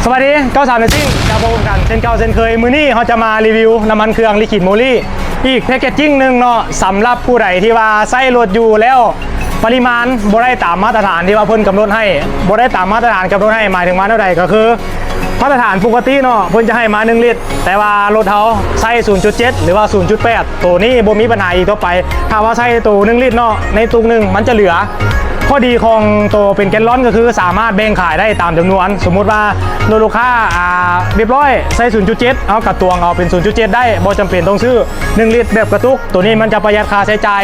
สวัสดี93เรซซิ่งกับผมกันเช่นเก่าเช่นเคยมื้อนี้เขาจะมารีวิวน้ำมันเครื่องลิขิตโมลี่อีกแพคเกจจิ้งหนึ่งเนาะสำหรับผู้ใดที่ว่าใส่รถอยู่แล้วปริมาณบ่ได้ตามมาตรฐานที่ว่าเพิ่นกำหนดให้บ่ได้ตามมาตรฐานกำหนดให้หมายถึงมาเท่าใดก็คือมาตรฐานปกติเนาะเพิ่นจะให้มา1ลิตรแต่ว่ารถเขาใส่ 0.7 หรือว่า 0.8 ตัวนี้บ่มีปัญหาอีกต่อไปถ้าว่าใส่ตัว1ลิตรเนาะในตุกนึงมันจะเหลือข้อดีของตัวเป็นแกลลอนก็คือสามารถแบ่งขายได้ตามจำนวนสมมุติว่าลูกค้าเรียบร้อยใส่ 0.7 เอากระตวงเอาเป็น 0.7 ได้บ่จำเป็นต้องซื้อ1ลิตรแบบกระตุกตัวนี้มันจะประหยัดค่าใช้จ่าย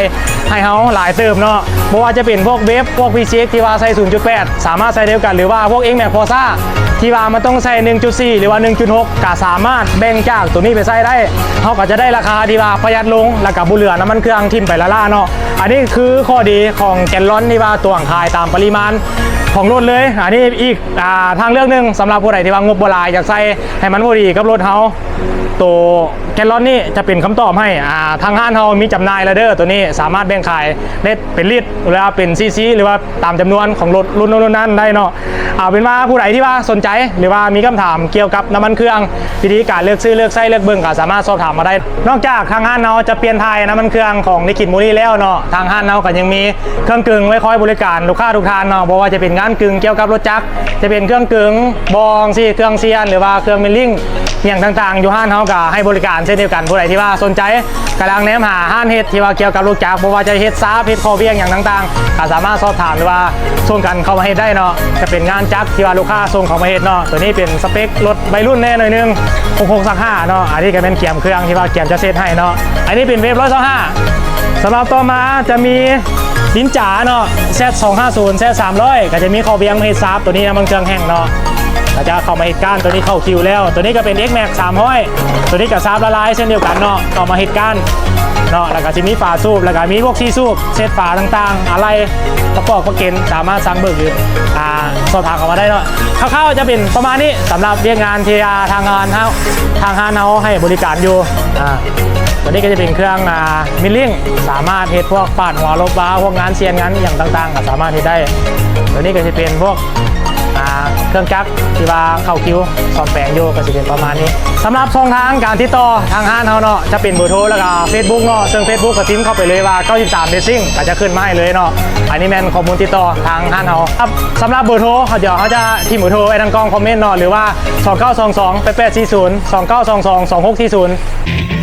ให้เขาหลายเติมเนาะบ่ว่าจะเป็นพวกเวฟพวก VCX ที่ว่าใส่ 0.8 สามารถใส่เดียวกันหรือว่าพวก X-Max Forza ที่ว่ามันต้องใส่ 1.4 หรือว่า 1.6 ก็สามารถแบ่งจากตัวนี้ไปใส่ได้เขาก็จะได้ราคาที่ว่าประหยัดลงแล้วก็บ่เหลือน้ำมันเครื่องทิ่มไปละล่าเนาะอันนี้คือข้อดีของแกลลอนที่ว่าตัวขายตามปริมาณของรถเลยอันนี้อีกทางเลือกหนึ่งสำหรับผู้ใดที่ว่างบบ่หลายอยากใส่ให้มันพอดีกับรถเขาตัวแกลลอนนี่จะเป็นคำตอบให้ทางห้างเขามีจำหน่ายแล้วเด้อตัวนี้สามารถแบ่งขายได้เป็นลิตรหรือว่าเป็นซีหรือว่าตามจำนวนของรถรุ่นนั้นได้เนาะเอาเป็นว่าผู้ใดที่ว่าสนใจหรือว่ามีคำถามเกี่ยวกับน้ำมันเครื่องวิธีการเลือกซื้อเลือกใช้เลือกเบิ่งก็สามารถสอบถามมาได้นอกจากทางห้างเราจะเปลี่ยนไทยน้ำมันเครื่องของลิขิตโมลี่แล้วเนาะทางห้างเราก็ยังมีเครื่องกึ่งไว้คอยบริการลูกค้าทุกท่านเนาะเพราะว่าจะเป็นงานกึ่งเกี่ยวกับรถจักรจะเป็นเครื่องกึ่งบองเครื่องเซียนหรือว่าเครื่องมิลลิ่งอย่างต่างๆอยู่ห้างเขาก็ให้บริการเช่นเดียวกันผู้ใดที่ว่าสนใจกำลังแนมหาห้างเฮ็ดที่ว่าเกี่ยวกับรถจักรเพราะว่าจะเฮ็ดซ้าเฮ็ดคอเวียงอย่างต่างๆก็สามารถสอบถามหรือว่าส่งกันเข้ามาเฮ็ดได้เนาะจะเป็นงานจักรที่ว่าลูกค้าส่งเข้ามาเฮ็ดเนาะตัวนี้เป็นสเปครถวัยรุ่นแน่หน่อยนึง6635เนาะอันนี้ก็เป็นเขียมเครื่องที่ว่าเขียมจะเซตให้เนาะอันนี้เป็นเวฟ125สำหรับต่อมาจะมีดินจ๋าเนาะ Z250 Z300 ก็จะมีคอเวียงมาเฮ็ดซับตัวนี้น้ำมันเครื่องแห้งเนาะก็จะเข้ามาเหตุการณ์ตัวนี้เข้าคิวแล้วตัวนี้ก็เป็น X-Max 300ตัวนี้กับซับละลายเช่นเดียวกันเนาะเข้ามาเหตุการณ์เนาะแล้วก็จะมีฝาสูบแล้วก็มีพวกซีสูบเซตฝาต่างๆอะไรประกอบประเก็นสามารถสั่งเบิกหรือสอบถามเข้ามาได้เนาะคร่าวๆจะเป็นประมาณนี้สำหรับเรียกงานที่ทางห้างเราให้บริการอยู่ตัวนี้ก็จะเป็นเครื่องมิลลิ่งสามารถเฮ็ดพวกปาดหัวลบบ้าพวกงานเซียนงานอย่างต่างๆก็สามารถเฮ็ดได้ตัวนี้ก็จะเป็นพวกเครื่องจักรที่ว่าเข้าคิวซ่อมแปลงโยก็จะเป็นประมาณนี้สำหรับช่องทางการติดต่อทางห้างเราเนาะจะเป็นเบอร์โทรแล้วก็ Facebook เนาะซึ่ง Facebook ก็ทิ้งเข้าไปเลยว่า93 Racing ก็จะขึ้นมาให้เลยเนาะอันนี้แม่นข้อมูลติดต่อทางห้างเราครับสำหรับเบอร์โทรเดี๋ยวเขาจะที่เบอร์โทรไว้ทางกล้องคอมเมนต์เนาะหรือว่า2922 8840 2922 2640